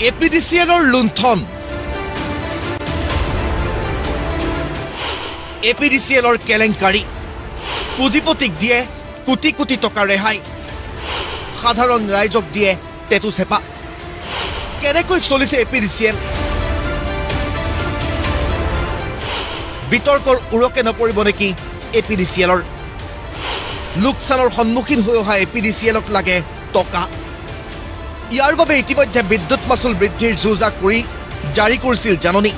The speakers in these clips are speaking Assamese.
APDCLৰ লুণ্ঠন APDCLৰ কেলেংকাৰী পুঁজিপতিক দিয়ে কোটি কোটি টকা ৰেহাই সাধাৰণ ৰাইজক দিয়ে টেটু চেপা কেনেকৈ চলিছে APDCL বিতৰ্কৰ উৰকে নপৰিব নেকি APDCLৰ লোকচানৰ সন্মুখীন হৈ অহা APDCLক লাগে টকা ইয়াৰ বাবে ইতিমধ্যে বিদ্যুৎ মাচুল বৃদ্ধিৰ যোজা কৰি জাৰি কৰিছিল জাননী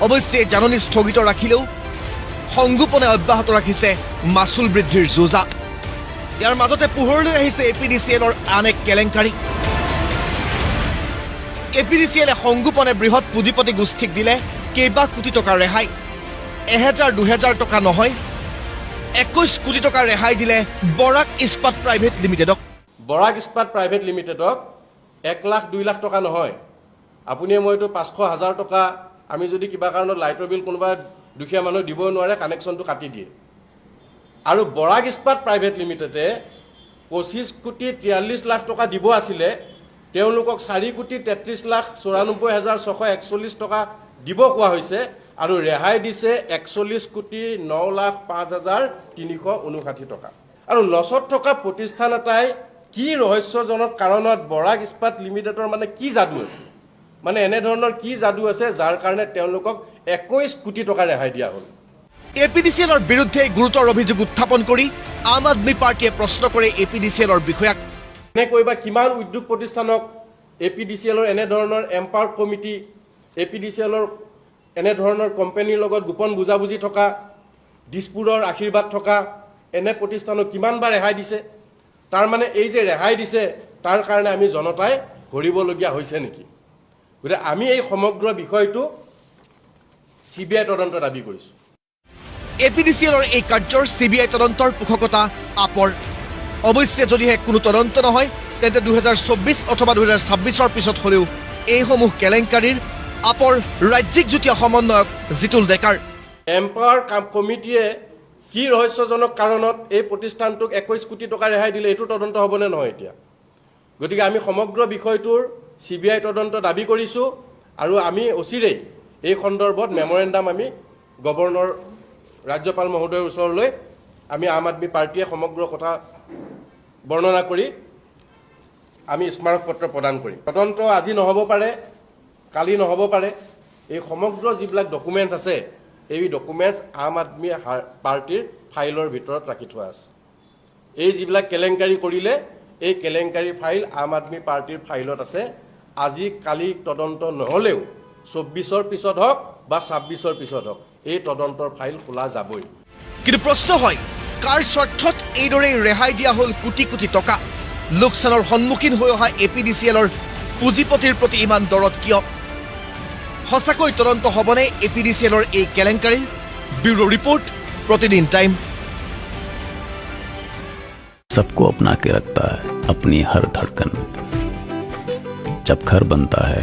অৱশ্যে জাননী স্থগিত ৰাখিলেও সংগোপনে অব্যাহত ৰাখিছে মাচুল বৃদ্ধিৰ যোজা ইয়াৰ মাজতে পোহৰলৈ আহিছে APDCLৰ আন এক কেলেংকাৰী APDCLে সংগোপনে বৃহৎ পুঁজিপতি গোষ্ঠীক দিলে কেইবা কোটি টকা ৰেহাই 1000-2000 টকা নহয় 21 কোটি টকা ৰেহাই দিলে বৰাক ইস্পাত প্ৰাইভেট লিমিটেডক বৰাক ইস্পাত প্ৰাইভেট লিমিটেডক 1 লাখ 2 লাখ টকা নহয় আপুনি মইতো 500,000 টকা আমি যদি কিবা কাৰণত লাইটৰ বিল কোনোবা দুখীয়া মানুহ দিব নোৱাৰে কানেকশ্যনটো কাটি দিয়ে আৰু বৰাক ইস্পাত প্ৰাইভেট লিমিটেডে 25 কোটি 43 লাখ টকা দিব আছিলে তেওঁলোকক 4 কোটি 33 লাখ 94,641 টকা দিব কোৱা হৈছে আৰু ৰেহাই দিছে 41 কোটি 9 লাখ 5,359 টকা আৰু লছত থকা প্ৰতিষ্ঠান এটাই কি ৰহস্যজনক কাৰণত বৰাক ইস্পাত লিমিটেডৰ মানে কি যাদু আছে মানে এনে ধৰণৰ কি যাদু আছে যাৰ কাৰণে তেওঁলোকক 21 কোটি টকা ৰেহাই দিয়া হ'ল APDCLৰ বিৰুদ্ধে গুৰুতৰ অভিযোগ উত্থাপন কৰি আম আদমি পাৰ্টিয়ে প্ৰশ্ন কৰে APDCLৰ বিষয়াক এনে কৈবা কিমান উদ্যোগ প্ৰতিষ্ঠানক APDCLৰ এনে ধৰণৰ এম্পাৱাৰ্ড কমিটি APDCLৰ এনে ধৰণৰ কোম্পানীৰ লগত গোপন বুজাবুজি থকা দিছপুৰৰ আশীৰ্বাদ থকা এনে প্ৰতিষ্ঠানক কিমানবাৰ ৰেহাই দিছে তাৰ মানে এই যে ৰেহাই দিছে তাৰ কাৰণে আমি জনতাই ভৰিবলগীয়া হৈছে নেকি গতিকে আমি এই সমগ্ৰ বিষয়টো CBI তদন্ত দাবী কৰিছো APDCLৰ এই কাৰ্যৰ CBI তদন্তৰ পোষকতা আপৰ অৱশ্যে যদিহে কোনো তদন্ত নহয় তেন্তে 2024 অথবা 2026ৰ পিছত হলেও এইসমূহ কেলেংকাৰীৰ আপৰ ৰাজ্যিক যুটীয়া সমন্বয়ক জিতুল ডেকাৰ এম্পাৱাৰ কমিটিয়ে কি ৰহস্যজনক কাৰণত এই প্ৰতিষ্ঠানটোক 21 কোটি টকা ৰেহাই দিলে এইটো তদন্ত হ'বনে নহয় এতিয়া গতিকে আমি সমগ্ৰ বিষয়টোৰ CBI তদন্ত দাবী কৰিছো আৰু আমি অচিৰেই এই সন্দৰ্ভত মেমৰেণ্ডাম আমি গভৰ্ণৰ ৰাজ্যপাল মহোদয়ৰ ওচৰলৈ আমি আম আদমি পাৰ্টিয়ে সমগ্ৰ কথা বৰ্ণনা কৰি আমি স্মাৰক পত্ৰ প্ৰদান কৰিম তদন্ত আজি নহ'ব পাৰে কালি নহ'ব পাৰে এই সমগ্ৰ যিবিলাক ডকুমেণ্টছ আছে এই ডকুমেণ্টছ আম আদমি পাৰ্টিৰ ফাইলৰ ভিতৰত ৰাখি থোৱা আছে এই যিবিলাক কেলেংকাৰী কৰিলে এই কেলেংকাৰী ফাইল আম আদমি পাৰ্টিৰ ফাইলত আছে আজি কালি তদন্ত নহ'লেও 24ৰ পিছত হওক বা 26ৰ পিছত হওক এই তদন্তৰ ফাইল খোলা যাবই কিন্তু প্ৰশ্ন হয় কাৰ স্বাৰ্থত এইদৰে ৰেহাই দিয়া হ'ল কোটি কোটি টকা লোকচানৰ সন্মুখীন হৈ অহা APDCLৰ পুঁজিপতিৰ প্ৰতি ইমান দৰদ কিয় সঁচাকৈ তদন্ত হ'বনে APDCLৰ এই কেলেংকাৰীৰ ব্যুৰো ৰিপৰ্ট প্ৰতিদিন টাইম सबको अपना के रखता है अपनी हर धड़कन जब घर बनता है